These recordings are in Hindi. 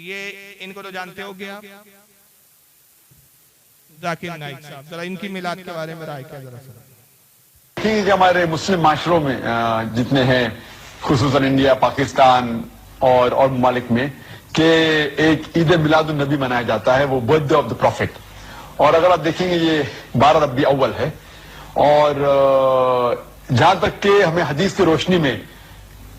ये इनको तो जानते होगे आप, जाकिर नाइक साहब, जरा इनकी मिलाद के बारे में राय क्या जरा सर। ठीक है, हमारे मुस्लिम माशरों में जितने हैं, खुसूसन इंडिया, पाकिस्तान और ममालिक में, कि एक ईद मिलादुन नबी मनाया जाता है, वो बर्थडे ऑफ द प्रॉफिट। और अगर आप देखेंगे ये 12 रबी अव्वल है, और जहां तक कि हमें हदीस की रोशनी में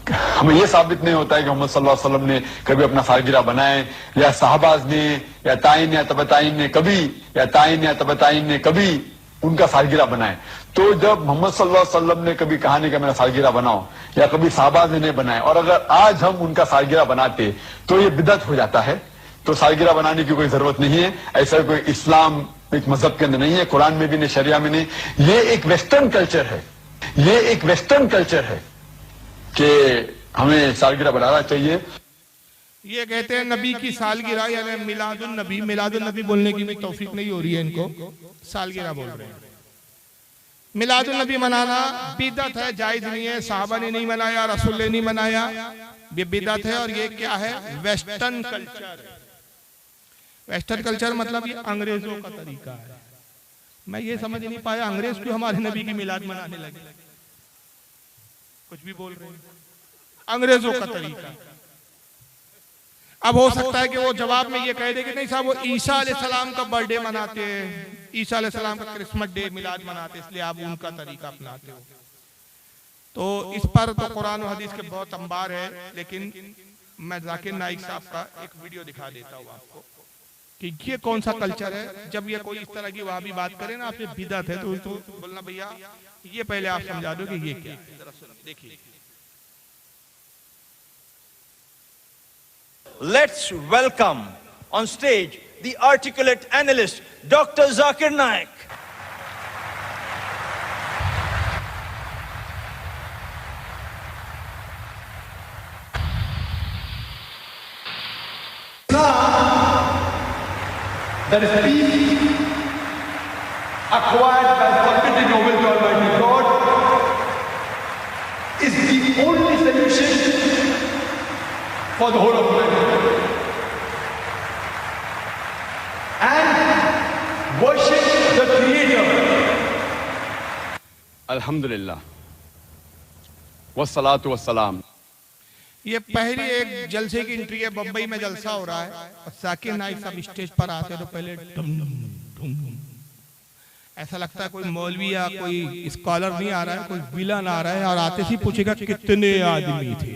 हमें यह साबित नहीं होता है कि मोहम्मद सल्लल्लाहु अलैहि वसल्लम ने कभी अपना सालगिरह बनाए, या साहबाज ने, या ताइन या तबताइन ने कभी, या ताइन या तबताइन ने कभी उनका सालगिरह बनाए। तो जब मोहम्मद सल्लल्लाहु अलैहि वसल्लम ने कभी कहा नहीं कि मेरा सालगिरह बनाओ, या कभी साहबाज ने नहीं बनाए, और अगर आज हम उनका सालगिरह बनाते तो ये बिदअत हो जाता है। तो सालगिरह बनाने की कोई जरूरत नहीं है, ऐसा कोई इस्लाम एक मजहब के अंदर नहीं है, कुरान में भी नहीं, शरिया में नहीं। ये एक वेस्टर्न कल्चर है, ये एक वेस्टर्न कल्चर है कि हमें सालगिरह बनाना चाहिए। ये कहते हैं नबी की सालगिरह यानी मिलादुन नबी, मिलादुन नबी बोलने की भी तौफीक नहीं हो रही है इनको, सालगिरह बोल रहे हैं। मिलादुन नबी मनाना बिदअत है, जायज नहीं है, साहबा ने नहीं मनाया, रसूल ने नहीं मनाया, ये बिदअत है। और ये क्या है, वेस्टर्न कल्चर। वेस्टर्न कल्चर मतलब ये अंग्रेजों का तरीका है। मैं ये समझ नहीं पाया अंग्रेज क्यों हमारे नबी की मिलाद मनाने लगे, कुछ भी बोल रहे हैं, अंग्रेजों का तरीका। अब हो सकता है कि वो जवाब में ये कह दे कि नहीं साहब वो ईसा अलैहिस्सलाम का बर्थडे मनाते हैं, ईसा अलैहिस्सलाम का क्रिसमस डे मिलाद मनाते हैं, इसलिए आप उनका तरीका अपनाते हो। तो इस पर तो कुरान और हदीस के बहुत अंबार है, लेकिन मैं जाकिर नाइक साहब का एक वीडियो दिखा देता हूँ आपको कि ये कौन सा कल्चर है। जब ये कोई इस तरह की वहां भी बात करे ना, आपसे बिदअत है, तो बोलना भैया ये पहले आप समझा दो कि ये क्या है। जरा सुनो, देखिए। Let's welcome on stage the articulate analyst, Dr. Zakir Naik. That is peace acquired by submitting your will to Almighty God is the only solution for the whole of humanity. And worship the Creator. अल्हम्दुलिल्लाह वस्सलातु वस्सलाम। ये पहली एक जलसे की एंट्री है, बम्बई में जलसा हो रहा है और जाकिर नाइक साहब स्टेज पर आते तो पहले डम डम डम, ऐसा लगता है कोई मौलवी या कोई स्कॉलर नहीं आ रहा है, कोई विलन आ रहा है, और आते ही पूछेगा कितने आदमी थे,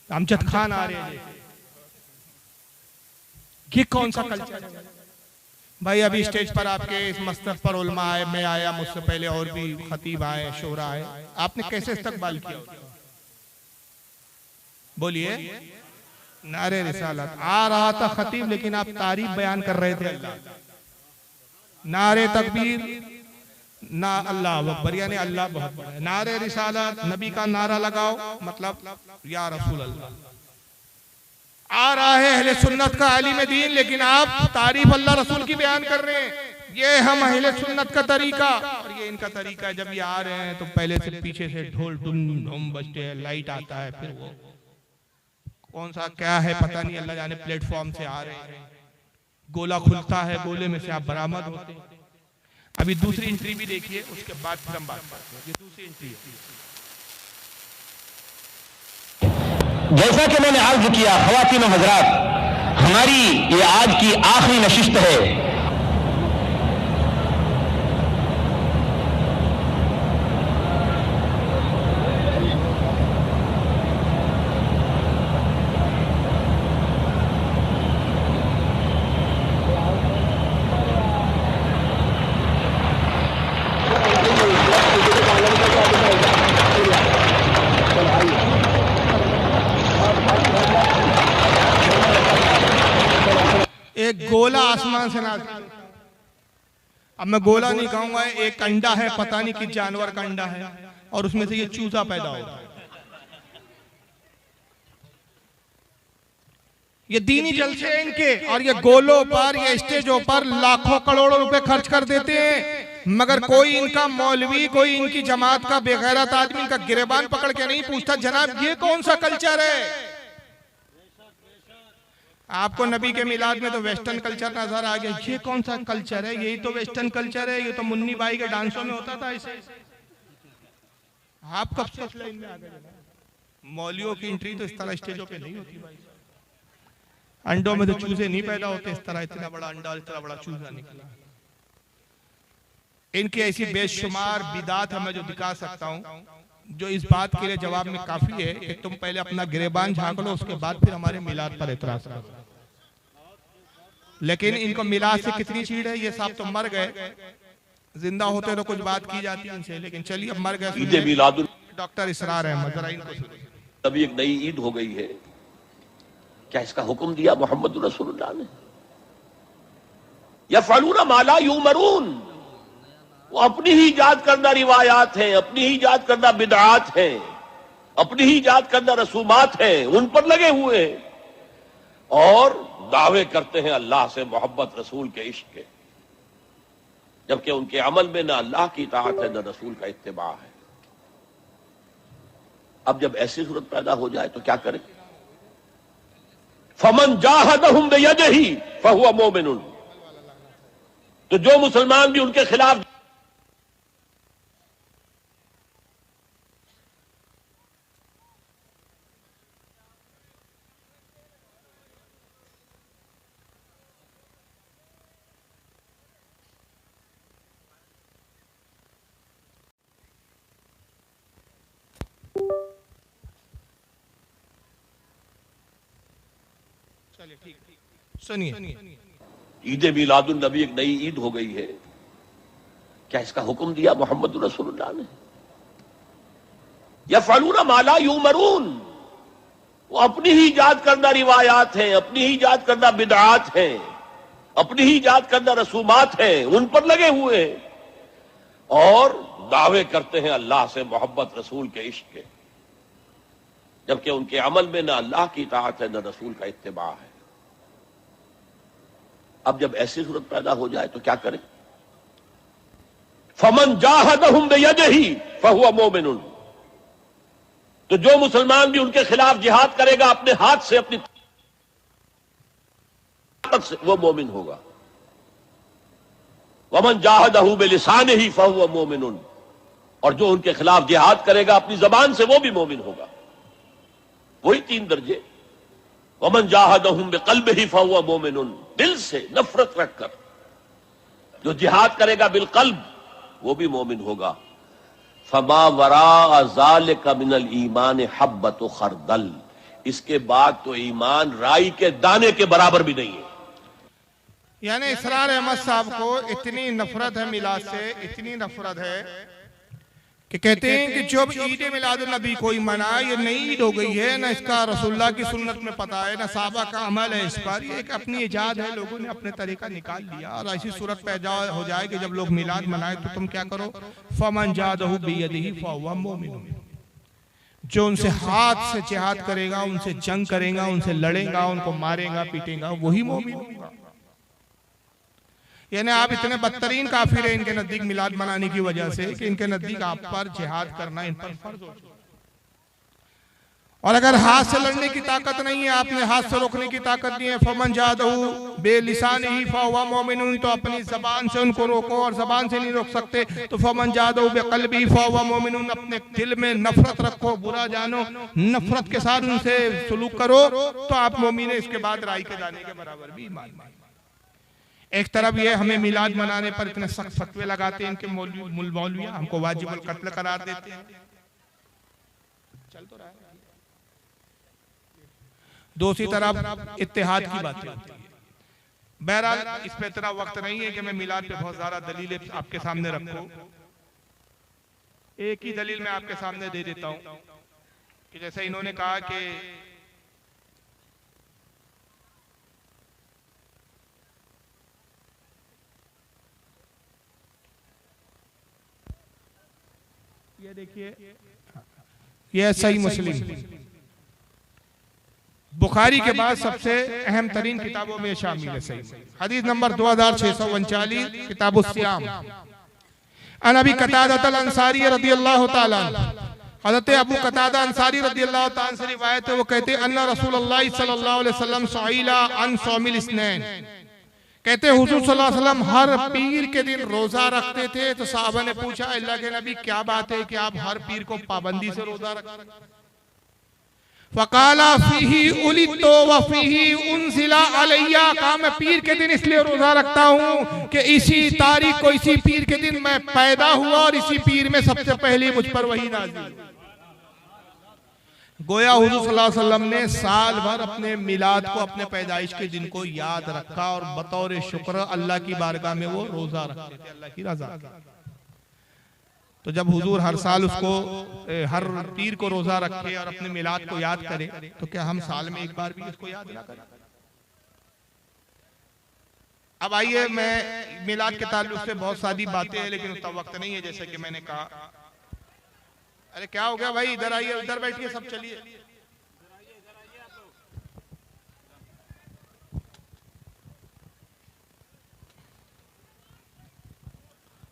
अमजद खान आ रहे हैं। ये कौन सा कल्चर है भाई? अभी स्टेज पर आपके इस मस्तक पर उलमा आए, मैं आया, मुझसे पहले और भी खतीब आए, शोरा आए, आपने कैसे इस्तकबाल किया? बोलिए। नारे रिसालत आ रहा था खतीब, लेकिन आप तारीफ बयान कर रहे थे अल्लाह। नारे तकबीर ना अल्लाह अकबर, यानी अल्लाह बहुत बड़ा है। नारे रिसालत, नबी का नारा लगाओ, मतलब या रसूल अल्लाह। आ रहा है अहले सुन्नत का आलिम दीन, लेकिन आप तारीफ अल्लाह रसूल की बयान कर रहे हैं। ये हम अहले सुन्नत का तरीका, और ये इनका तरीका है। जब ये आ रहे हैं तो पहले से पीछे से ढोल डुम डुम बजते हैं, लाइट आता है, फिर वो कौन सा क्या है पता नहीं, अल्लाह जाने, प्लेटफॉर्म से आ रहे हैं, गोला खुलता है, गोले में से आप बरामद होते हैं। अभी दूसरी एंट्री भी देखिए, उसके बाद फिर हम बात करते हैं। ये दूसरी एंट्री है। जैसा कि मैंने अर्ज किया, ख़वातीन और हज़रात, हमारी ये आज की आखिरी नशिस्त है। एक गोला आसमान से नाज़िल, अब मैं गोला नहीं कहूंगा, एक अंडा है, पता नहीं किस जानवर का अंडा है, और उसमें से ये चूजा पैदा होगा। ये दीनी जलसे हैं इनके, और ये गोलों पर, ये स्टेजों पर लाखों करोड़ों रुपए खर्च कर देते हैं, मगर कोई इनका मौलवी, कोई इनकी जमात का बेगैरत आदमी इनका गिरेबान पकड़ के नहीं पूछता जनाब ये कौन सा कल्चर है। आपको नबी के मिलाद में तो वेस्टर्न कल्चर नजर आ गया। ये कौन सा कल्चर है? यही तो वेस्टर्न कल्चर है। ये तो मुन्नी बाई के डांसों में होता था ऐसे। आप कब से इस लाइन में आ गए? मौलियों की एंट्री तो इस तरह स्टेजों पे नहीं होती भाई। अंडों में तो चूजे नहीं पैदा होते इस तरह। इतना बड़ा अंडा, इतना बड़ा चूजा निकला। इनकी ऐसी बेशुमार बिदात है, मैं जो दिखा सकता हूँ, जो इस बात के लिए जवाब में काफी है कि तुम पहले अपना गिरेबान झांक लो, उसके बाद फिर हमारे मिलाद पर एतराज करो। लेकिन इनको मिलाद से कितनी चीड़ है? ये साहब तो मर गए, जिंदा होते तो कुछ बात की जाती इनसे, लेकिन चलिए अब मर गए। डॉक्टर इसरार अहमद, जरा इनको। अभी एक नई ईद हो गई है, क्या इसका हुक्म दिया मोहम्मद रसूलुल्लाह ने? यफ़अलूना मा ला युमरून, वो अपनी ही इजाद करदा रिवायात हैं, अपनी ही इजाद करदा बिदआत हैं, अपनी ही इजाद करदा रसूमात हैं, उन पर लगे हुए हैं और दावे करते हैं अल्लाह से मोहब्बत, रसूल के इश्क के, जबकि उनके अमल में न अल्लाह की इताअत है न रसूल का इत्तिबा है। अब जब ऐसी सूरत पैदा हो जाए तो क्या करें? फमन जाहदहुम बियदिही फहुवा मोमिनुन, तो जो मुसलमान भी उनके खिलाफ सुनिए। ईद मिलादुन नबी एक नई ईद हो गई है, क्या इसका हुक्म दिया मोहम्मद रसूलुल्लाह ने? यफ़अलूना मा ला युमरून, वो अपनी ही इजाद करदा रिवायात हैं, अपनी ही इजाद करदा बिदआत हैं, अपनी ही इजाद करदा रसूमात हैं, उन पर लगे हुए हैं और दावे करते हैं अल्लाह से मोहब्बत, रसूल के इश्क के, जबकि उनके अमल में न अल्लाह की इताअत है न रसूल का इत्तिबा है। अब जब ऐसी सूरत पैदा हो जाए तो क्या करें? फमन जाहदहुम बियदिही फहुवा मोमिनुन, तो जो मुसलमान भी उनके खिलाफ जिहाद करेगा अपने हाथ से, अपनी ताकत से, वो मोमिन होगा। वमन जाहदहु बिलिसानिही फहुवा मोमिनुन, और जो उनके खिलाफ जिहाद करेगा अपनी जबान से, वो भी मोमिन होगा। वही 3 दर्जे। वमन जाहदहुम बिक़ल्बिही फहुवा मोमिनुन, दिल से नफरत रखकर जो जिहाद करेगा बिलक़ल्ब, वो भी मोमिन होगा। फमा वरा ज़ालिका मिनल ईमान हब्बतु खरदल, इसके बाद तो ईमान राई के दाने के बराबर भी नहीं है। यानी इसरार अहमद साहब को इतनी नफरत है मिलाद से, इतनी नफरत है कि कहते हैं कि जब ईद मिलादुन नबी कोई मनाए, ये नई ईद हो गई है, ना इसका रसूलुल्लाह की सुन्नत में पता है, ना साहबा का अमल है इस पर, ये एक अपनी इजाद है, लोगों ने अपने तरीका निकाल लिया। और ऐसी सूरत पैदा हो जाए कि जब लोग मिलाद मनाए तो तुम क्या करो? फमन जादहु बियदिही फहुवा मोमिनुन, जो उनसे हाथ से जिहाद करेगा, उनसे जंग करेगा, उनसे लड़ेगा, उनको मारेगा, पीटेगा, वही मोमिन होगा। यानी आप इतने बदतरीन काफिर हैं इनके नजदीक मिलाद मनाने की वजह से कि इनके नजदीक आप पर जिहाद करना इन पर फर्ज हो। और अगर हाथ से लड़ने की ताकत नहीं है, आपने हाथ से रोकने की ताकत नहीं है, फमन जादहु बिलिसानिही फहुवा मोमिनुन, तो अपनी जबान से उनको रोको, और जबान से नहीं रोक सकते तो फमन जादहु बिक़ल्बिही फहुवा मोमिनुन, अपने दिल में नफरत रखो, बुरा जानो, नफरत के साथ उनसे सलूक करो तो आप मोमिन है। इसके बाद राई के दाने के बराबर भी ईमान। एक तरफ ये हमें मिलाद मनाने पर इतने सख्त फतवे लगाते हैं इनके मौलविया, हमको वाजिबुल कत्ल करार देते हैं, चल तो रहा है। दूसरी तरफ इत्तेहाद की बातें होती है। बहरहाल इस पे इतना वक्त नहीं है कि मैं मिलाद पे बहुत ज्यादा दलीलें आपके सामने रखूं। एक ही दलील मैं आपके सामने दे देता हूं कि जैसे इन्होंने कहा कि ये देखिए, यह सही मुस्लिम बुखारी के बाद सबसे अहम तरीन किताबों में शामिल है। सही हदीस नंबर 2639, किताबुस सियाम। अन अबी कतादा अल अंसारी रज़ियल्लाहु तआला हज़रत अबू कतादा अंसारी रज़ियल्लाहु ताला से रिवायत है, वो कहते हैं अन्ना रसूलुल्लाह सल्लल्लाहु अलैहि वसल्लम सुइला अन सौमिल इस्नैन, कहते हैं हुजूर सल्लल्लाहु अलैहि वसल्लम हर पीर के दिन रोजा रखते थे। तो साहबा ने पूछा अल्लाह के नबी क्या बात है कि आप हर पीर को पाबंदी से रोजा रखते हैं? फकाला फीही उलितो व फीही उनजिला अलैया, कहा मैं पीर के दिन इसलिए रोजा रखता हूँ कि इसी तारीख को, इसी पीर के दिन मैं पैदा हुआ और इसी पीर में सबसे पहले मुझ पर वही नाज़िल। गोया हुजूर सल्लल्लाहु अलैहि वसल्लम ने साल भर अपने मिलाद को, अपने पैदाइश के दिन को याद रखा और बतौर शुक्र अल्लाह की बारगाह में वो रोजा रखते थे अल्लाह की रजा। तो जब हुजूर हर साल उसको, हर पीर को रोजा रखे और अपने मिलाद को याद करे, तो क्या हम साल में एक बार भी इसको याद ना करें? अब आइए, मैं मिलाद के ताल्लुक से बहुत सारी बातें हैं लेकिन उतना वक्त नहीं है। जैसे कि मैंने कहा, अरे क्या हो गया भाई, इधर आइए, उधर बैठिए, सब चलिए।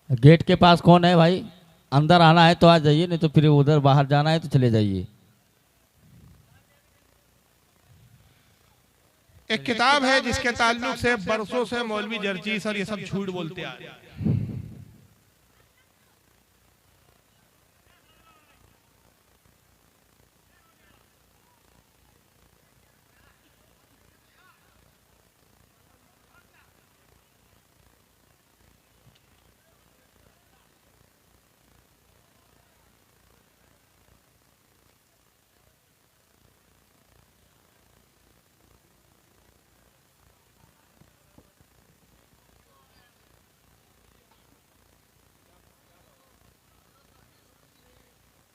गेट के पास कौन है भाई? अंदर आना है तो आ जाइए, नहीं तो फिर उधर बाहर जाना है तो चले जाइए। एक किताब है जिसके ताल्लुक से बरसों से मौलवी जर्जीस और ये सब झूठ बोलते आ रहे हैं।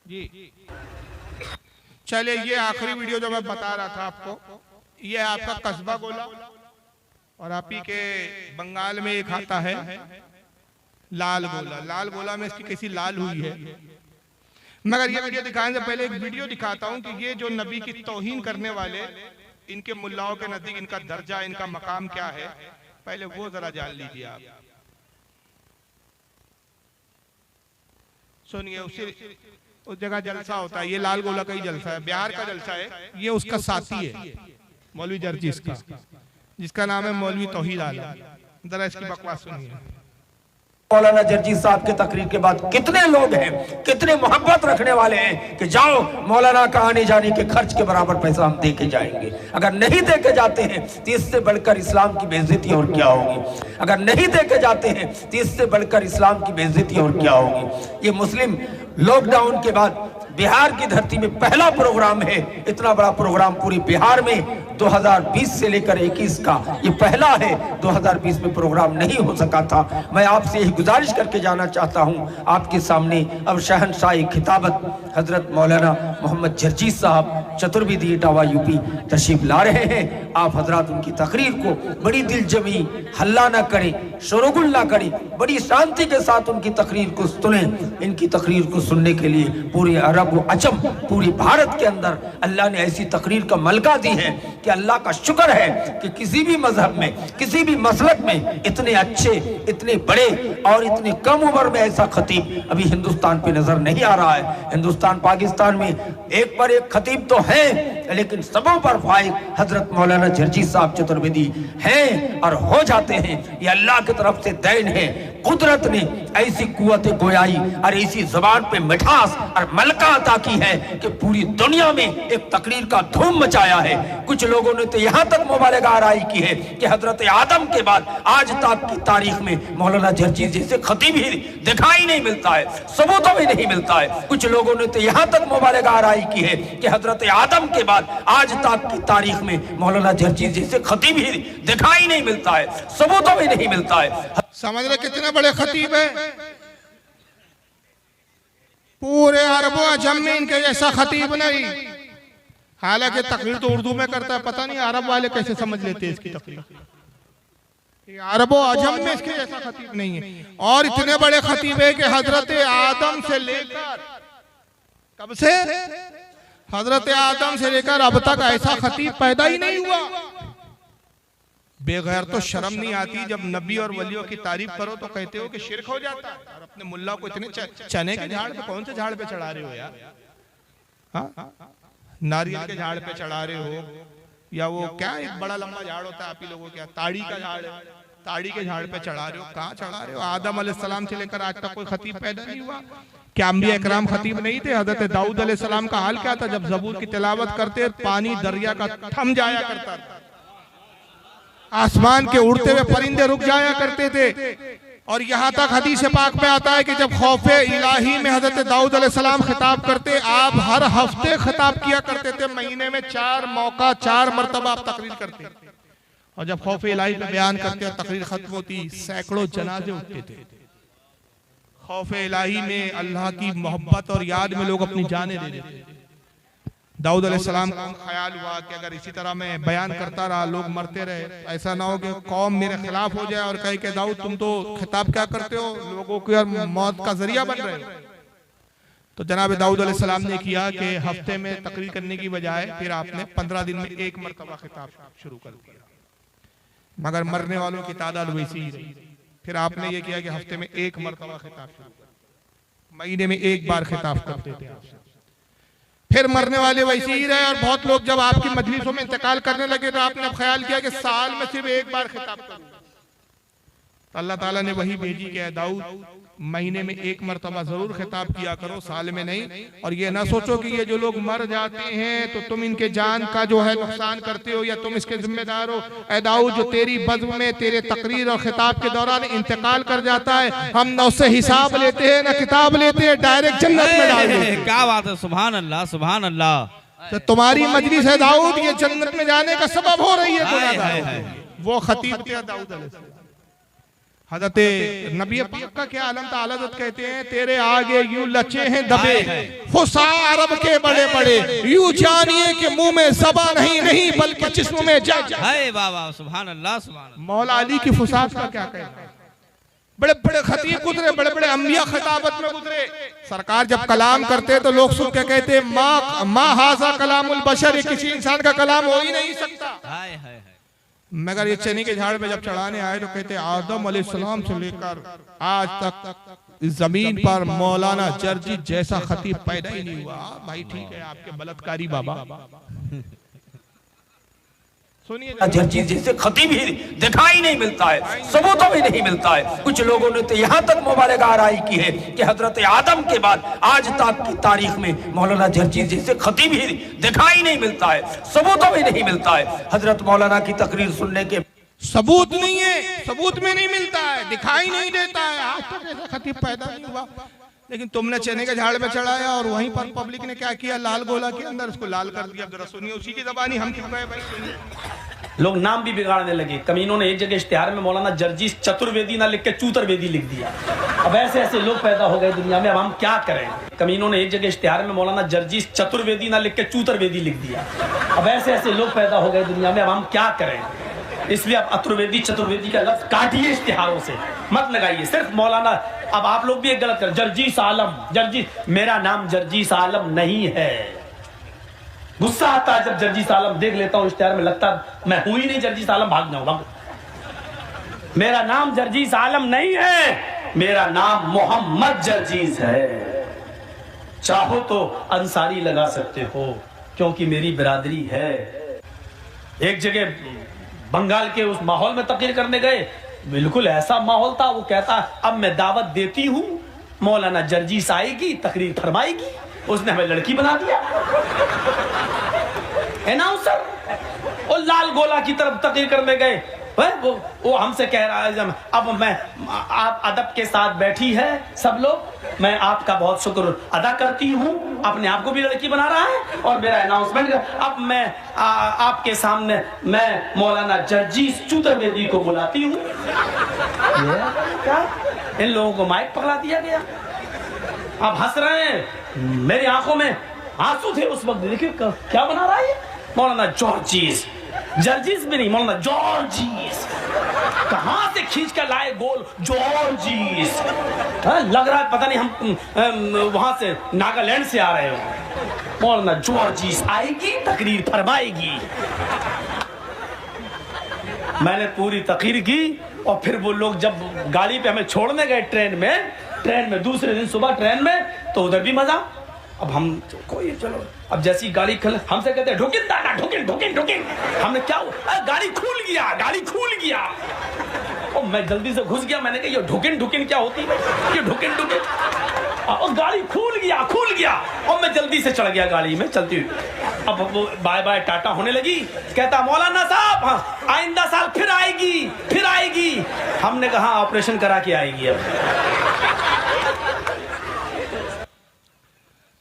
जी चलिए, ये आखिरी वीडियो जो मैं बता रहा था आपको, ये आपका कस्बा गोला और आप ही के बंगाल में एक आता है लाल गोला। लाल गोला में इसकी कैसी लाल हुई है। मगर ये वीडियो दिखाने से पहले एक वीडियो दिखाता हूं कि ये जो नबी की तौहीन करने वाले, इनके मुल्लाओं के नजदीक इनका दर्जा, इनका मकाम क्या है, पहले वो जरा जान लीजिए आप। सुनिए, उस जगह जलसा होता है, ये लाल गोला का ही जलसा है, बिहार का जलसा है। ये उसका साथी है मौलवी जर्जीस का, जिसका नाम है मौलवी तौहीद आलम। जरा इसकी बकवास सुनिए। मौलाना जर्जीस साहब के तकरीर के बाद कितने लोग हैं, कितने मोहब्बत रखने वाले हैं कि जाओ मौलाना का आने जाने के खर्च के बराबर पैसा हम दे के जाएंगे। अगर नहीं दे के जाते हैं तो इससे बढ़कर इस्लाम की बेइज्जती और क्या होगी। अगर नहीं दे के जाते हैं तो इससे बढ़कर इस्लाम की बेइज्जती और क्या होगी। ये मुस्लिम लॉकडाउन के बाद बिहार की धरती में पहला प्रोग्राम है। इतना बड़ा प्रोग्राम पूरे बिहार में 2020 से लेकर 21 का ये पहला है। 2020 में प्रोग्राम नहीं हो सका था। मैं आपसे यही गुजारिश करके जाना चाहता हूं आपके सामने अब शहनशाही खिताबत हजरत मौलाना मोहम्मद जर्जीस साहब चतुर्वेदी इटावा यूपी तशरीफ ला रहे हैं। आप हजरात उनकी तकरीर को बड़ी दिलजमी, हल्ला ना करें, शोरगुल ना करें, बड़ी शांति के साथ उनकी तकरीर को सुनें। इनकी तकरीर को सुनने के लिए पूरे अरब व अजम, पूरी भारत के अंदर अल्लाह ने ऐसी तकरीर का मलका दी है कि अल्लाह का शुक्र है कि किसी भी मजहब में, किसी भी मसलक में इतने अच्छे, इतने बड़े और इतने कम उम्र में ऐसा खतीब अभी हिंदुस्तान पे नजर नहीं आ रहा है। हिंदुस्तान पाकिस्तान में एक पर एक खतीब तो है, लेकिन सबों पर फाइक हजरत मौलाना जर्जीस साहब चतुर्वेदी हैं और हो जाते हैं। ये अल्लाह की तरफ से दैन है। कुदरत ने ऐसी कुव्वत गोयाई और ऐसी जबान पे मिठास और मलका अता की है कि पूरी दुनिया में एक तकरीर का धूम मचाया है। कुछ लोगों ने तो यहाँ तक मुबालगा आराई की है कि हजरत आदम के बाद आज तक की तारीख में मौलाना जर्जीस जैसे खतीब ही दिखाई नहीं मिलता है, सबूतों में नहीं मिलता है। कुछ लोगों ने तो यहाँ तक मुबालगा आराई की है कि हजरत आदम के बाद आज तक की तारीख में मौलाना जर्जीस जैसे खतीब ही दिखाई नहीं मिलता है, सबूतों में नहीं मिलता है। समझ रहे कितने बड़े खतीब है। पूरे अरबों अजम में इनके जैसा खतीब नहीं। हालांकि तकरीर तो उर्दू में करता है, पता नहीं अरब वाले कैसे समझ लेते हैं इसकी तकरीर। अरबों अजम में इसके जैसा खतीब नहीं है। और इतने बड़े खतीब है कि हजरत आदम से लेकर, कब से, हजरत आदम से लेकर अब तक ऐसा खतीब पैदा ही नहीं हुआ। बेगैर तो शर्म नहीं आती जब नबी और वलियों की तारीफ करो तो कहते हो कि शिरक हो जाता है, और अपने मुल्ला को इतने चने के झाड़ पे, कौन से झाड़ पे चढ़ा रहे हो यार। हाँ, नारियल के झाड़ पे चढ़ा रहे हो, या वो क्या एक बड़ा लंबा झाड़ होता है आप ही लोगों के, ताड़ी का झाड़ है, ताड़ी के झाड़ पे चढ़ा रहे हो, कहाँ चढ़ा रहे हो? आदम अलैहिस्सलाम से लेकर आज तक कोई खतीब पैदा नहीं हुआ। क्या अंबिया इकराम खतीब नहीं थे? हजरत दाऊद अलैहिस्सलाम का हाल क्या था? जब ज़बूर की तिलावत करते पानी दरिया का थम जाया करता था, आसमान के उड़ते हुए परिंदे रुक जाया करते थे। और यहाँ तक हदीस पाक में आता है कि जब खौफे इलाही में हजरत दाऊद अलैहिस्सलाम खिताब करते, आप हर हफ्ते खिताब किया करते थे, महीने में 4 मौका 4 मरतबा आप तकरीर करते। और जब खौफे इलाही पे बयान करते और तकरीर खत्म होती, सैकड़ों जनाजे उठते थे। खौफे इलाही में अल्लाह की मोहब्बत और याद में लोग अपनी जानें दे देते थे। दाऊद अलैहिस्सलाम को ख्याल हुआ कि अगर इसी तरह मैं बयान करता रहा, लोग मरते रहे, ऐसा ना हो कि कौम मेरे खिलाफ हो जाए और कहे कि दाऊद तुम तो खिताब क्या करते हो, लोगों की मौत का जरिया बन रहे हो। तो जनाब दाऊद अलैहिस्सलाम ने किया कि हफ्ते में तकरीर करने की बजाय फिर आपने 15 दिन में 1 मरतबा खिताब शुरू कर दिया, मगर मरने वालों की तादाद वैसी ही रही। फिर आपने ये किया कि हफ्ते में 1 मरतबा खिताब शुरू कर, महीने में 1 बार खिताब करते थे आप। फिर मरने वाले वैसे ही रहे। और बहुत लोग जब आपकी मजलिसों में इंतकाल करने लगे तो आपने अब ख्याल किया कि साल में सिर्फ 1 बार खिताब करूंगा। तो अल्लाह ताला ने वही भेजी कि दाऊद महीने में 1 मरतबा जरूर खिताब किया करो, साल में नहीं। और ये ना सोचो कि ये जो लोग मर जाते हैं तो तुम इनके जान का जो है नुकसान करते हो या तुम इसके जिम्मेदार हो। ऐ दाऊद, जो तेरी बज़्म में तेरे तकरीर और खिताब के दौरान इंतकाल कर जाता है, हम न उससे हिसाब लेते हैं न किताब लेते हैं, डायरेक्ट जन्नत में डाल देते हैं। क्या बात है, सुभान अल्लाह सुभान अल्लाह। तो तुम्हारी मजलिस है दाऊद, ये जन्नत में जाने का सबब हो रही है गुनाहगारों। वो खतीब थे दाऊद अलैहिस्सलाम। हज़रत नबी पाक का क्या आलम था, हज़रत कहते हैं तेरे आगे यूं लचे हैं दबे फुसा अरब के बड़े बड़े, यूं जानिए कि मुंह में ज़बा नहीं बल्कि जिस्म में जा। हाय बाबा सुभान अल्लाह सुभान अल्लाह। मौला अली की फुसात का क्या कहना है? बड़े बड़े खतीब गुजरे, बड़े बड़े अंबिया खिताबत में गुजरे। सरकार जब कलाम करते तो लोग सुन के कहते माँ हाज़ा कलामुल बशर, ये किसी इंसान का कलाम हो ही नहीं सकता। हाय हाय। मगर ये चने के झाड़ पे जब चढ़ाने आए तो कहते आदम अलैहिस्सलाम से लेकर आज तक इस जमीन पर मौलाना जर्जी जैसा खतीब पैदा ही नहीं हुआ। भाई ठीक है, आपके बलात्कारी बाबा। सुनिए, जर्जी जैसे खतीब ही दिखाई नहीं मिलता है, सबूतों में नहीं मिलता है। कुछ लोगों ने तो यहाँ तक मुबालगा आराई की है कि हजरत आदम के बाद आज तक की तारीख में मौलाना जर्जी जैसे खतीब ही दिखाई नहीं मिलता है, सबूतों में नहीं मिलता है। हजरत मौलाना की तकरीर सुनने के सबूत नहीं है, सबूत में नहीं मिलता है, दिखाई नहीं देता है, आज तक ऐसा खतीब पैदा नहीं हुआ। लेकिन तुमने चने के झाड़ पे चढ़ाया और वहीं पर पब्लिक ने क्या किया, लाल गोला के अंदर उसको लाल कर दिया। जरा सुनिए, उसी की ज़बानी हम क्यों गए भाई, सुनिए। लोग नाम भी बिगाड़ने लगे। कमीनों ने एक जगह इश्तिहार में मौलाना जर्जी चतुर्वेदी ना लिख के चूतरवेदी लिख दिया। अब ऐसे ऐसे लोग पैदा हो गए दुनिया में, अब हम क्या करें। कमीनों ने एक जगह इश्तिहार में मौलाना जर्जी चतुर्वेदी ना लिख के चूतरवेदी लिख दिया। अब ऐसे ऐसे लोग पैदा हो गए दुनिया में, अब हम क्या करें। इसलिए अब अतुर्वेदी चतुर्वेदी का लफ्ज काटिए इश्तिहारों से, मत लगाइए। सिर्फ मौलाना, अब आप लोग भी एक गलत कर, जर्जीस आलम, जर्जी, मेरा नाम जर्जीस आलम नहीं है। गुस्सा आता है जब जर्जीस आलम देख लेता हूं इश्तिहार में, लगता मैं हूं ही नहीं जर्जीस आलम, भाग जाऊंगा। मेरा नाम जर्जीस आलम नहीं है, मेरा नाम मोहम्मद जर्जीस है। चाहो तो अंसारी लगा सकते हो क्योंकि मेरी बिरादरी है। एक जगह बंगाल के उस माहौल में तकरीर करने गए, बिल्कुल ऐसा माहौल था। वो कहता अब मैं दावत देती हूं, मौलाना जर्जीस आएगी, तकरीर फरमाएगी। उसने हमें लड़की बना दिया, अनाउंसर। और लाल गोला की तरफ तकरीर करने गए, वो हमसे कह रहा है अब मैं, आप अदब के साथ बैठी है सब लोग, मैं आपका बहुत शुक्र अदा करती हूँ। अपने आप को भी लड़की बना रहा है और मेरा अनाउंसमेंट। अब मैं आपके सामने मैं मौलाना जर्जीस चूतरवेदी को बुलाती हूँ। क्या इन लोगों को माइक पकड़ा दिया गया, आप हंस रहे हैं, मेरी आंखों में आंसू थे उस वक्त। देखिए क्या बना रहा है मौलाना जॉर्जीस, जर्जीस भी नहीं, मौलाना जॉर्जीस। कहां से खींच कर लाए गोल जॉर्जीस। लग रहा है पता नहीं हम वहां से नागालैंड से आ रहे हो। मौलाना जॉर्जीस आएगी, तकरीर फरमाएगी। मैंने पूरी तकरीर की और फिर वो लोग जब गाड़ी पे हमें छोड़ने गए ट्रेन में दूसरे दिन सुबह ट्रेन में, तो उधर भी मजा। अब हम कोई चलो अब जैसी गाड़ी हमसे कहते हैं ढुकिन दादा ढुकिन ढुकिन ढुकिन, हमने क्या गाड़ी खुल गया, गाड़ी खुल गया। और मैं जल्दी से घुस गया, मैंने कहा ये ढुकिन ढुकिन क्या होती है, ये ढुकिन ढुकिन, और गाड़ी खुल गया। और मैं जल्दी से चढ़ गया गाड़ी में चलती हुई। अब वो बाय बाय टाटा होने लगी, कहता मौलाना साहब हाँ, आइंदा साल फिर आएगी। हमने कहा ऑपरेशन करा के आएगी।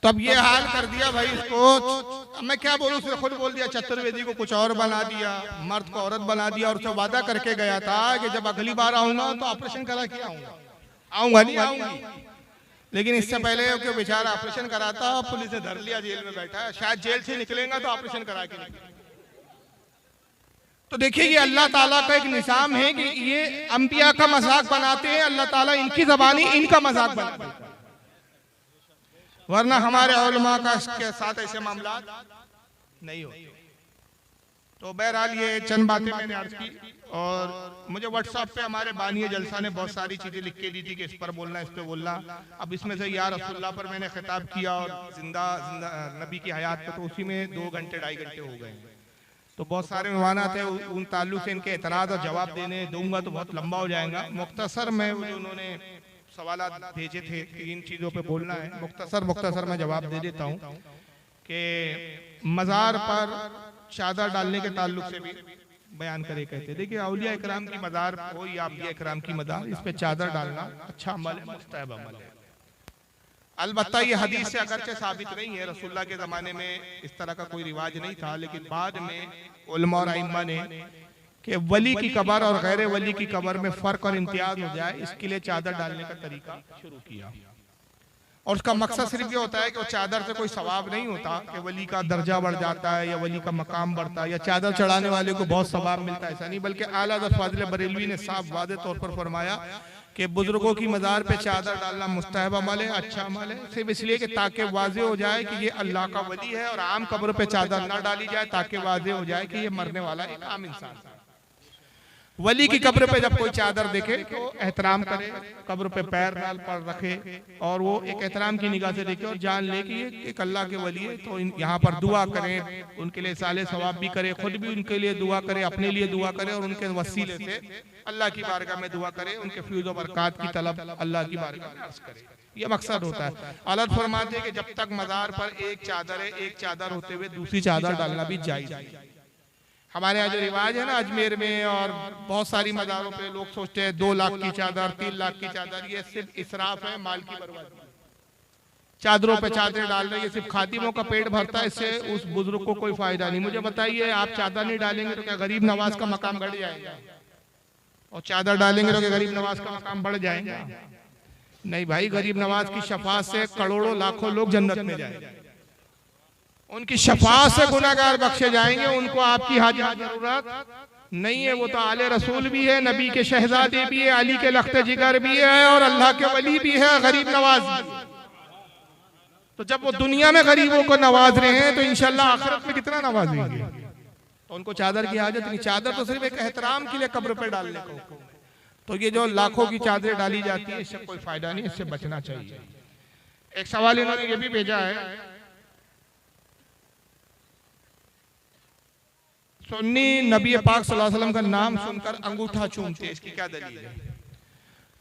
तो अब ये हाल कर दिया भाई इसको, मैं क्या बोलूं, उसने खुद बोल दिया चतुर्वेदी को कुछ और बना दिया, मर्द को औरत बना दिया, और जो वादा करके गया था कि जब अगली बार आऊंगा तो ऑपरेशन करा के आऊंगा नहीं आऊंगी। लेकिन इससे पहले कि बेचारा ऑपरेशन कराता, पुलिस ने धर लिया, जेल में बैठा है, शायद जेल से निकलेगा तो ऑपरेशन करा के निकलेगा। तो देखिए ये अल्लाह ताला का एक निज़ाम है कि ये अंबिया का मजाक बनाते हैं, अल्लाह ताला इनकी ज़बानी इनका मजाक बनाते हैं, वरना हमारे उलमा का के साथ ऐसे मामला नहीं होते। तो बहरहाल ये चंद बातें मैंने अर्ज की, और मुझे व्हाट्सएप पे हमारे बानी जलसा ने बहुत सारी चीजें लिख के दी थी कि इस पर बोलना, इस पे बोलना। अब इसमें से या रसूलुल्लाह पर मैंने खिताब किया और जिंदा नबी की हयात पे, तो उसी में 2 घंटे 2.5 घंटे हो गए। तो बहुत सारे मेहमान थे, उन ताल्लुक से इनके एतराज और जवाब देने दूंगा तो बहुत लंबा हो जाएगा। मुख्तसर में उन्होंने सवाल भेजे थे कि इन चीज़ों पे बोलना है, मुख्तसर मैं जवाब दे देता हूँ कि मज़ार पर चादर डालने के ताल्लुक से भी बयान करे कहते। देखिए औलिया इकराम की मज़ार हो या अंबिया इकराम की मज़ार, इस पे चादर डालना अच्छा अमल है, मुस्तहब अमल है। अलबत्ता ये हदीस से अगरचे साबित नहीं है, रसूलुल्लाह के ज़माने में इस तरह का कोई रिवाज नहीं था, लेकिन बाद में उलमा और अइम्मा ने कि वली की कब्र और गैर वली की कब्र में फर्क और इम्तियाज हो जाए, इसके लिए चादर डालने का तरीका शुरू किया। और उसका मकसद सिर्फ ये होता है कि वो चादर से कोई सवाब नहीं होता कि वली का दर्जा बढ़ जाता है या वली का मकाम बढ़ता है या चादर चढ़ाने वाले को बहुत सवाब मिलता है, ऐसा नहीं। बल्कि आला हज़रत फाज़िल बरेलवी ने साफ वादे तौर पर फरमाया कि बुजुर्गों की मज़ार पे चादर डालना मुस्तहब अमल है, अच्छा अमल है, सिर्फ इसलिए कि ताकि वाज़े हो जाए कि ये अल्लाह का वली है, और आम कब्र पे चादर ना डाली जाए ताकि वाज़े हो जाए कि ये मरने वाला एक आम इंसान है। वली की कब्र पे जब कोई चादर देखे तो एहतराम करे, कब्र पे पैर डाल पर रखे और वो एक एहतराम की निगाह से देखे और जान ले कि ये एक अल्लाह के वली है। तो यहाँ पर दुआ करें, उनके लिए साले सवाब भी करे, खुद भी उनके लिए दुआ करे, अपने लिए दुआ करे और उनके वसीले से अल्लाह की बारगाह में दुआ करे, उनके फ्यूज़ व बरक़ात की तलब अल्लाह की बारगाह में अर्ज़ करे। ये मकसद होता है। आलत फरमाते हैं कि जब तक मज़ार पर एक चादर है, एक चादर होते हुए दूसरी चादर डालना भी जायज़ है। हमारे यहाँ जो रिवाज है ना अजमेर में और बहुत सारी मज़ारों पे लोग सोचते हैं 2 लाख की चादर, 3 लाख की चादर, ये सिर्फ इसराफ है, माल की बर्बादी। चादरों पे चादर डाल रहे हैं, ये सिर्फ खादिमों का पेट भरता है, इससे उस बुजुर्ग को कोई फायदा नहीं। मुझे बताइए, आप चादर नहीं डालेंगे तो क्या गरीब नवाज का मकाम बढ़ जाएगा? और चादर डालेंगे तो क्या गरीब नवाज का मकाम बढ़ जाएगा? नहीं भाई, गरीब नवाज की शफाअत से करोड़ों लाखों लोग जन्नत में जाएंगे, उनकी शफाअत से गुनाहगार बख्शे जाएंगे, उनको आपकी हाजत जरूरत नहीं है। वो तो आले रसूल भी है, नबी के शहजादे भी है, अली के लख्ते जिगर भी है और अल्लाह के वली भी है, गरीब नवाज भी है। तो जब वो दुनिया में गरीबों को नवाज रहे हैं तो इंशाल्लाह आखिरत में कितना नवाजेंगे। तो उनको चादर की हाजत नहीं, चादर तो सिर्फ एक एहतराम के लिए कब्र पर डालने को। तो ये जो लाखों की चादरें डाली जाती है, इससे कोई फायदा नहीं, इससे बचना चाहिए। एक सवाल इन्होंने ये भी भेजा है, सुन्नी नबी पाक सल्लल्लाहु अलैहि वसल्लम का नाम सुनकर अंगूठा चूमते, इसकी क्या दलील है?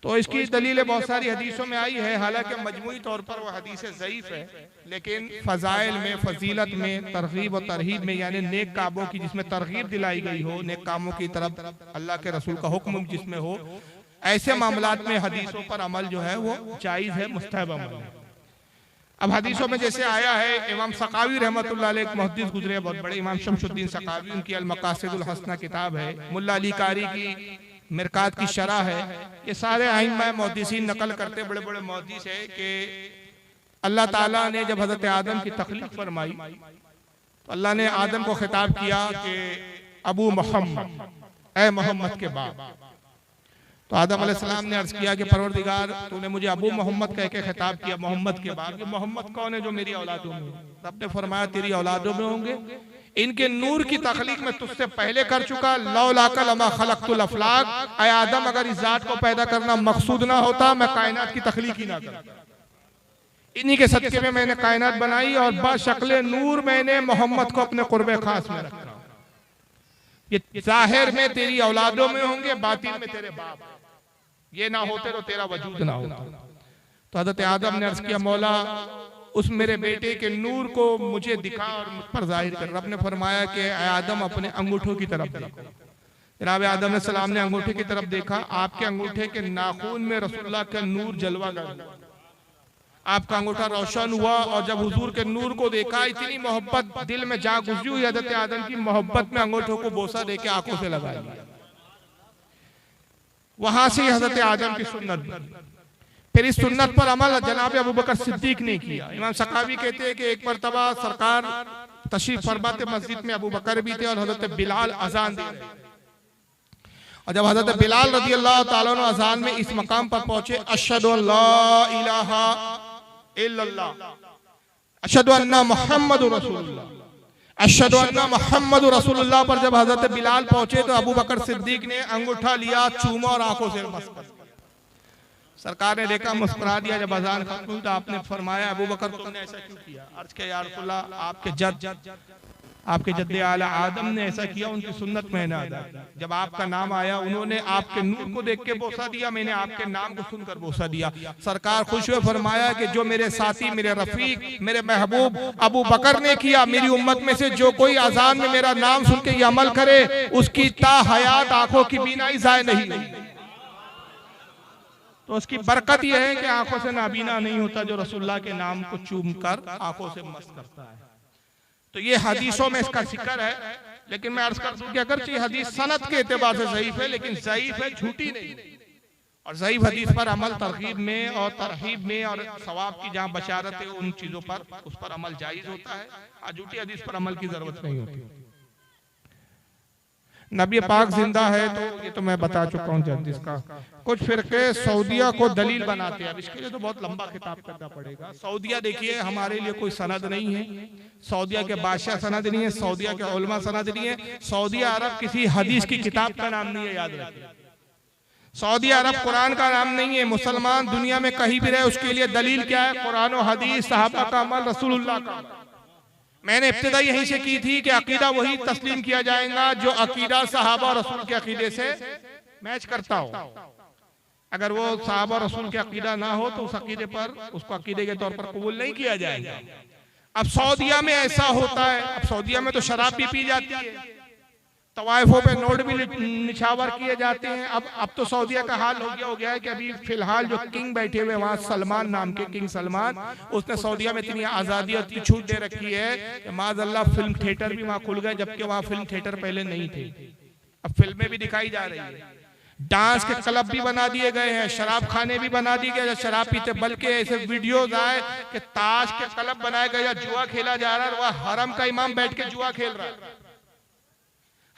तो इसकी दलीलें बहुत सारी हदीसों में आई है, हालांकि मजमूई तौर पर वो हदीसें ज़ईफ है, लेकिन फ़ज़ाइल में, फजीलत में, तरगीब और तरहीब में, यानी नेक कामों की जिसमें तरगीब दिलाई गई हो, नेक कामों की तरफ अल्लाह के रसूल का हुक्म जिसमें हो, ऐसे मामलात में हदीसों पर अमल जो है वो जायज़ है, मुस्तहब अमल है। अब हदीसों में जैसे आया है, इमाम सकावी रहमतुल्लाह अलैह एक मुहद्दिस गुजरे बहुत बड़े, इमाम शमसुद्दीन सकावी, उनकी अल मकासिदुल हसना किताब है, मुल्ला अली कारी की मिरकात की शरह है, ये सारे आइम्मा मुहद्दिसीन नकल करते, बड़े बड़े मुहद्दिस है कि अल्लाह ताला ने जब हजरत आदम की तख्लीक फरमाई तो अल्लाह ने आदम को खिताब किया कि अबू मोहम्मद, ए मोहम्मद के बाप। तो आदम अलैहिस्सलाम ने अर्ज किया कि परवरदिगार, तूने मुझे अबू मोहम्मद कह के खिताब किया, मोहम्मद के बाप। ये मोहम्मद कौन है जो मेरी औलादों में? रब ने फरमाया तेरी औलादों में होंगे, इनके नूर की तख्लीक में तुझसे पहले कर चुका। लौलाका लमा खलक़तुल अफ़लाक, ऐ आदम अगर इस जात को पैदा करना मकसूद ना होता, मैं कायनात की तख्लीक ही ना करता। इन्हीं के सदके में मैंने कायनात बनाई और बशक्ल नूर मैंने मोहम्मद को अपने कुर्बे खास में रखा। ये जाहिर में तेरी औलादों में होंगे, बातिन में तेरे बाप, ये ना होते तो तेरा वजूद ना होता। तो हजरत आदम ने अर्ज किया, मौला उस मेरे बेटे के नूर को मुझे दिखा और मुझ पर जाहिर कर। रब ने फरमाया कि आदम अपने अंगूठों की तरफ देखो। जनाब आदम सलाम ने अंगूठे की तरफ देखा, आपके अंगूठे के नाखून में रसूलुल्लाह का नूर जलवा कर, आपका अंगूठा रोशन हुआ। और जब हुजूर के नूर को देखा, इतनी मोहब्बत दिल में जा गुजरी हुई हजरत आदम की, मोहब्बत में अंगूठों को बोसा देके आंखों से लगा लिया। वहां से हजरत आदम की सुन्नत बनी। फिर इस सुन्नत पर अमल जनाब अबू बकर सिद्दीक ने किया। इमाम सकावी कहते हैं कि एक मरतबा सरकार तशरीफ फरमाते मस्जिद में, अबू बकर भी थे और हजरत बिलाल अजान दे रहे। और जब हजरत बिलाल रज़ी अल्लाह ताला अन्हु अजान में इस मकाम पर पहुंचे, अशहदु अल्ला इलाहा इल्लल्लाह अशहदु अन्ना मुहम्मदुर रसूलुल्लाह, अशहदु अन्ना मुहम्मदुर रसूलुल्लाह पर जब हजरत बिलाल पहुंचे तो अबू बकर सिद्दीक ने अंगूठा लिया, चूमा और आंखों से मस कर। सरकार ने देखा, मुस्कुरा दिया। जब अजान खत्म हुई तो आपने फरमाया, अबू बकर तुमने ऐसा क्यों किया? अर्ज किया, या रसूलल्लाह आपके जद्दे आला आदम ने ऐसा किया, उनकी सुन्नत मैंने अदा की। जब आपका नाम आया, उन्होंने आपके नूर को देख के बोसा दिया, मैंने आपके नाम को सुनकर बोसा दिया। सरकार खुश हुए, फरमाया कि जो मेरे साथी, मेरे रफीक, मेरे महबूब अबू बकर ने किया, मेरी उम्मत में से जो कोई अजान में मेरा नाम सुन के ये अमल करे, उसकी ता हयात आंखों की बीनाई जाए नहीं। तो उसकी बरकत यह है कि आंखों से नाबीना नहीं होता जो रसूलुल्लाह के नाम को चूम कर आंखों से मस्त करता है। तो ये हदीसों में इसका जिक्र है। लेकिन मैं अर्ज कर दूं कि अगर ये हदीस सनद के एतबार से ज़ईफ है, लेकिन ज़ईफ है, झूठी नहीं। और ज़ईफ हदीस पर अमल तरगीब में और तरहीब में और सवाब की जहाँ बशारत है, उन चीजों पर उस पर अमल जायज होता है। झूठी हदीस पर अमल की जरूरत नहीं होती। नबी पाक जिंदा है, तो ये तो मैं बता चुका हूँ जल्दी इसका। कुछ फिरके सऊदिया को दलील बनाते हैं। अब इसके लिए तो बहुत लंबा किताब करना पड़ेगा। सऊदिया देखिए हमारे लिए कोई सनद नहीं है, सऊदिया के बादशाह सनद नहीं है, सऊदिया के उलमा सनद नहीं है। सऊदी अरब किसी हदीस की किताब का नाम नहीं है, याद रखिए। सऊदी अरब कुरान का नाम नहीं है। मुसलमान दुनिया में कहीं भी रहे, उसके लिए दलील क्या है? कुरान और हदीस, सहाबा का अमल, रसूलुल्लाह का। मैंने इब्तिदा यहीं से की थी कि अकीदा वही तस्लीम किया जाएगा जो अकीदा सहाबा और रसूल के अकीदे से मैच करता हो। अगर वो सहाबा और रसूल के अकीदा ना हो तो उस अकीदे पर, उसको अकीदे के तौर पर कबूल नहीं किया जाएगा। अब सऊदिया में ऐसा होता है। अब सऊदिया में तो शराब भी पी जाती है, तवाइफों पे नोट भी निछावर किए जाते हैं। अब तो सऊदिया का हाल हो गया है कि अभी फिलहाल जो किंग बैठे हुए वहाँ, सलमान नाम के किंग सलमान, उसने सऊदिया में इतनी आज़ादी और इतनी छूट दे रखी है कि माज़अल्लाह फिल्म थिएटर भी वहाँ खुल गए, जबकि वहाँ फिल्म थिएटर पहले नहीं थे। अब फिल्में भी दिखाई जा रही है, डांस के क्लब भी बना दिए गए हैं, शराब खाने भी बना दिए गए शराब पीते। बल्कि ऐसे वीडियोज आए कि ताश के क्लब बनाए गए या जुआ खेला जा रहा है, वह हरम का इमाम बैठ के जुआ खेल रहा है।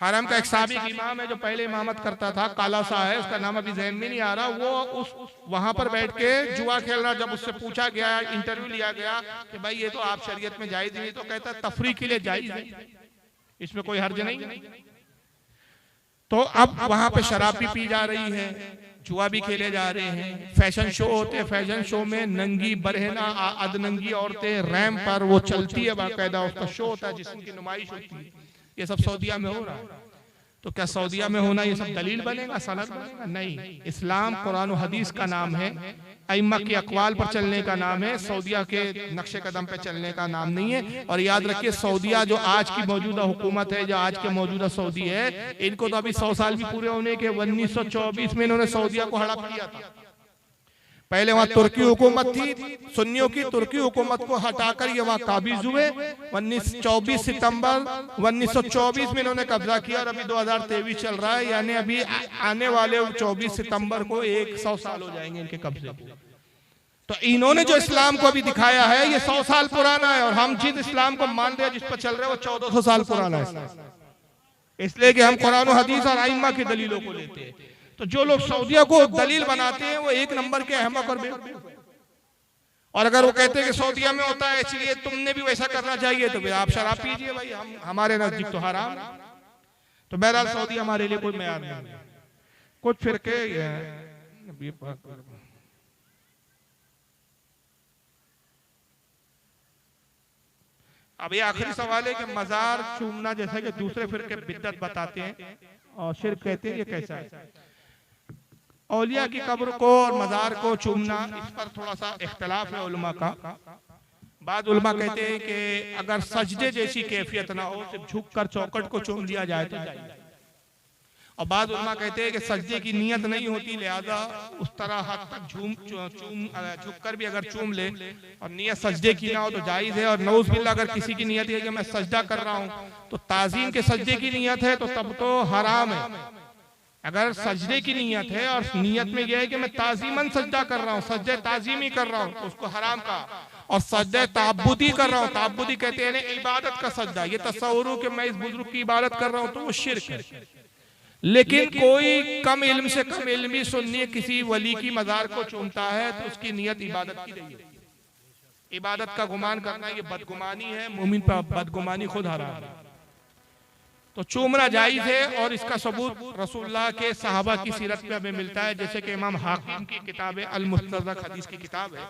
हरम का एक साबिक इमाम है जो पहले इमामत करता था, काला सा है, उसका नाम अभी ज़हन में नहीं आ रहा। वो उस वहां पर बैठ के जुआ खेल रहा। जब उससे पूछा गया, इंटरव्यू लिया गया कि भाई ये तो आप शरीयत में जायज नहीं, तो कहता है तफरीक के लिए जायज है, इसमें कोई हर्ज नहीं। तो अब वहां पे शराब भी पी जा रही है, जुआ भी खेले जा रहे हैं, फैशन शो होते हैं, फैशन शो में नंगी बरहना अधनंगी औरतें रैंप पर वो चलती है, बाकायदा उसका शो होता है जिसकी नुमाइश होती है। ये सब सऊदिया में हो रहा है। तो क्या सऊदिया में होना ये सब दलील बनेगा, सनद बनेगा? नहीं। इस्लाम कुरान और हदीस का नाम है, अइम्मा के अक़वाल पर चलने का नाम है, सऊदिया के नक्शे कदम पे चलने का नाम नहीं है। और याद रखिए, सऊदिया जो आज की मौजूदा हुकूमत है, जो आज के मौजूदा सऊदी है, इनको तो अभी 100 साल भी पूरे होने के। 1924 में इन्होंने सऊदिया को हड़प किया था। पहले वहाँ तुर्की हुकूमत थी, सुन्नियों की तुर्की हुकूमत को हटाकर ये वहाँ काबिज हुए। 24 सितंबर 1924 में इन्होंने कब्जा किया और अभी 2023 चल रहा है, यानी अभी आने वाले 24 सितंबर को 100 साल हो जाएंगे इनके कब्जे को। तो इन्होंने जो इस्लाम को अभी दिखाया है ये 100 साल पुराना है, और हम जिस इस्लाम को मान रहे हैं, जिस पर चल रहे हैं, वो 1400 साल पुराना है। इसलिए कि हम कुरान और हदीस और आइम्मा की दलीलों को लेते हैं। तो जो लोग सऊदिया को दलील बनाते हैं वो एक नंबर के अहमक और बेवकूफ। और अगर वो कहते हैं कि सऊदिया में होता है इसलिए तुमने भी वैसा करना चाहिए, तो फिर आप शराब पीजिए भाई, हमारे नजदीक तो हराम। तो बहरहाल सऊदी हमारे लिए कोई मेयार नहीं। कुछ फिरके अब ये आखिरी सवाल है कि मजार चूमना जैसा कि दूसरे फिरके बिद्दत बताते हैं और शिर्क कहते हैं, ये कैसा है? औलिया की कब्र को और मजार को चूमना, इस पर थोड़ा सा इख्तलाफ है उलमा का। बाद उलमा कहते हैं कि अगर सजदे जैसी कैफियत ना हो, सिर्फ झुककर चौखट को चूम लिया जाए तो जाए। और बाद उलमा कहते हैं कि सजदे की नियत नहीं होती, लिहाजा उस तरह हद तक झुककर भी अगर चूम ले और नियत सजदे की ना हो तो जायज है। और नऊज़ बिल्लाह अगर किसी की नियत है कि मैं सजदा कर रहा हूँ तो ताज़ीम के सजदे की नियत है तो तब तो हराम है। अगर सजदे की नियत है और नियत में यह है कि मैं ताज़ीमन सजदा कर रहा हूँ, सजदे ताज़ीमी कर रहा हूँ, तो उसको हराम का। और सजदे ताबुदी कर रहा हूँ, ताबुदी कहते हैं इबादत का सजदा, ये तस्वुर कि मैं इस बुजुर्ग की इबादत कर रहा हूँ, तो वो शिर्क है। लेकिन कोई कम इल्म से कम इल्मी सुन्नी किसी वली की मजार को चूमता है तो उसकी नियत इबादत की नहीं है। इबादत का गुमान करना ये बदगुमानी है, मोमिन पर बदगुमानी खुद हराम है। तो चूमना जायज है और इसका सबूत रसूलुल्लाह के सहाबा की सीरत में हमें मिलता है। जैसे कि इमाम हाकिम की किताब है अल-मुस्तदरक हदीस की किताब है,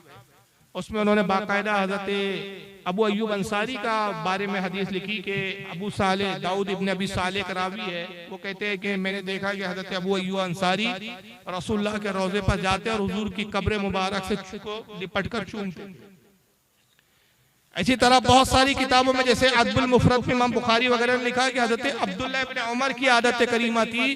उसमें उन्होंने बाकायदा हजरत अबू अय्यूब अंसारी का बारे में हदीस लिखी कि अबू साले दाऊद इब्न अबी साले का रावी है, वो कहते हैं कि मैंने देखा कि हजरत अबू अय्यूब अंसारी रसूलुल्लाह के रोजे पर जाते और हुजूर की कब्र मुबारक से को लिपटकर चूमते। इसी तरह बहुत सारी किताबों में जैसे अदबुल मुफरद में इमाम बुखारी वगैरह ने लिखा कि हजरत अब्दुल्लाह इब्न उमर की आदत करीमा थी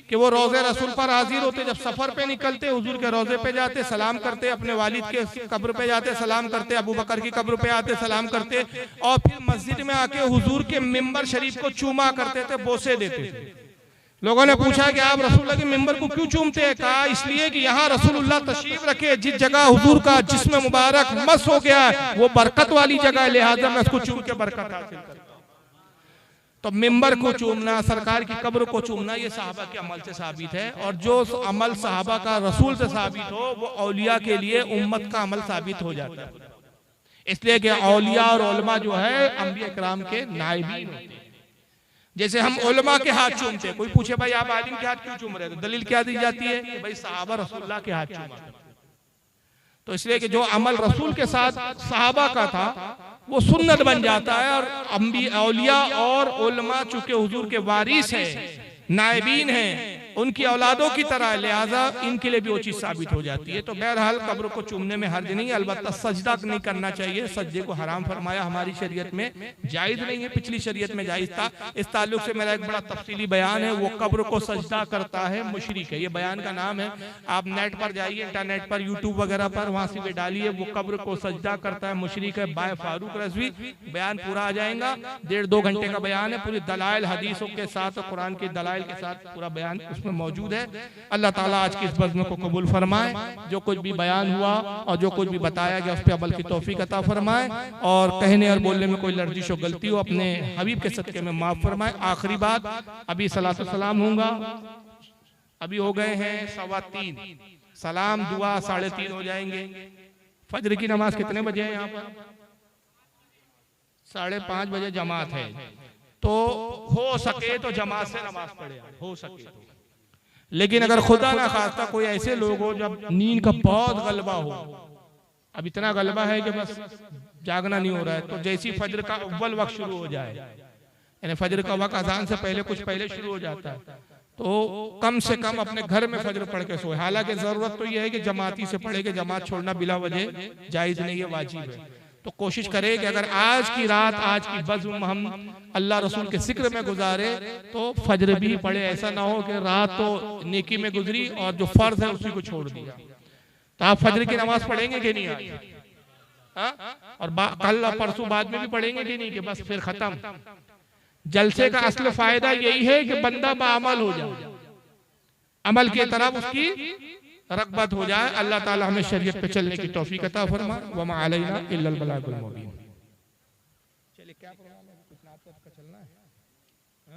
कि वो रोज़े रसूल पर हाजिर होते, जब सफर पे निकलते हुजूर के रोज़े पे जाते, सलाम करते, अपने वालिद के कब्र पे जाते, सलाम करते, अबू बकर की कब्र पे आते, सलाम करते, और फिर मस्जिद में आके हुजूर के मिंबर शरीफ को चूमा करते थे, बोसे देते थे। लोगों ने पूछा कि आप रसूलुल्लाह के मिंबर को क्यों चूमते हैं? कहा इसलिए कि यहाँ रसूलुल्लाह तशरीफ रखे, जिस जगह हुजूर का जिस्म मुबारक मस हो गया है वो बरकत वाली जगह है, लिहाजा मैं उसको चूम के बरकत हासिल करता हूं। तो मिंबर को चूमना, सरकार की कब्र को चूमना, ये सहाबा के अमल से साबित है। और जो अमल सहाबा का रसूल से साबित हो वो औलिया के लिए उम्मत का अमल साबित हो जाता है। इसलिए कि औलिया और उलमा जो है अंबिया किराम के नाइबीन होते हैं। जैसे हम उलमा के हाथ चूमते हैं, कोई पूछे भाई आप आलिम के हाथ क्यों चूम रहे, तो दलील क्या दी जाती है कि भाई सहाबा रसूलुल्लाह के हाथ चूमा। तो इसलिए कि जो अमल रसूल के साथ सहाबा का था वो सुन्नत बन जाता है। और अंबिया औलिया और उलमा चूंकि हुजूर के वारिस हैं, नाइबीन हैं, उनकी औलादों की तरह, लिहाजा इनके लिए भी वो चीज साबित हो जाती है। तो बहरहाल कब्र को चूमने में हर्ज नहीं है, अलबत्ता सजदा नहीं करना चाहिए। सजदे को हराम फरमाया हमारी शरीयत में, जायज नहीं है, पिछली शरीयत में जायज था। इस ताल्लुक से मेरा एक बड़ा तफसीली बयान है, वो कब्र को सजदा करता है मुशरिक है, ये बयान का नाम है। आप नेट पर जाइए, इंटरनेट पर, यूट्यूब वगैरह पर, वहां से डालिए वो कब्र को सजदा करता है मुशरिक है, बाय फारूक रज़वी, बयान पूरा आ जाएगा। 1.5-2 घंटे का बयान है, पूरी दलाइल हदीसों के साथ, कुरान की दलाइल के साथ पूरा बयान उसमें मौजूद है। अल्लाह ताला आज की इस बज़्म को कबूल फरमाए, जो कुछ भी बयान हुआ और जो कुछ भी बताया गया उस पर अमल की तौफीक अता फरमाए, और कहने और बोलने में कोई लर्जिश और गलती हो अपने हबीब के सदके में माफ फरमाए। आखिरी बात, अभी सलातो सलाम होगा, अभी हो गए हैं 3:15, सलाम दुआ 3:30 हो जाएंगे। फजर की नमाज कितने बजे है यहाँ पर? 5:30 बजे जमात है, तो हो सके तो जमात से नमाज पढ़े, हो सके तो। लेकिन अगर खुदा ना खास्ता कोई ऐसे लोग हो जब नींद का बहुत गलबा हो, अब इतना गलबा है कि बस जागना नहीं हो रहा है, तो जैसी फजर का अव्वल वक्त शुरू हो जाए, यानी फजर का वक्त अजान से पहले कुछ पहले शुरू हो जाता है, तो कम से कम अपने घर में फजर पढ़ के सोए। हालांकि जरूरत तो यह है कि जमाती से पढ़े, कि जमात छोड़ना बिला वजह जायज नहीं है, वाजिब है। तो कोशिश करें कि अगर आज की रात, आज की बज़्म हम अल्लाह रसूल के जिक्र में गुजारे तो फजर भी पढ़े। ऐसा ना हो कि रात तो नेकी में गुजरी और जो फर्ज है उसी को छोड़ दिया। तो आप फजर की नमाज पढ़ेंगे कि नहीं आज? और कल और परसों बाद में भी पढ़ेंगे कि नहीं, कि बस फिर खत्म? जलसे का असल फायदा यही है कि बंदा बाअमल हो जाए, अमल की तरफ उसकी रग़बत हो जाए। अल्लाह ताला हमें शरीयत पे चलने की तौफीक अता फरमाए। वमा अलैना इल्लल बलागुल मुबीन। चलिए क्या प्रोग्राम है, कुछ नात का चलना है।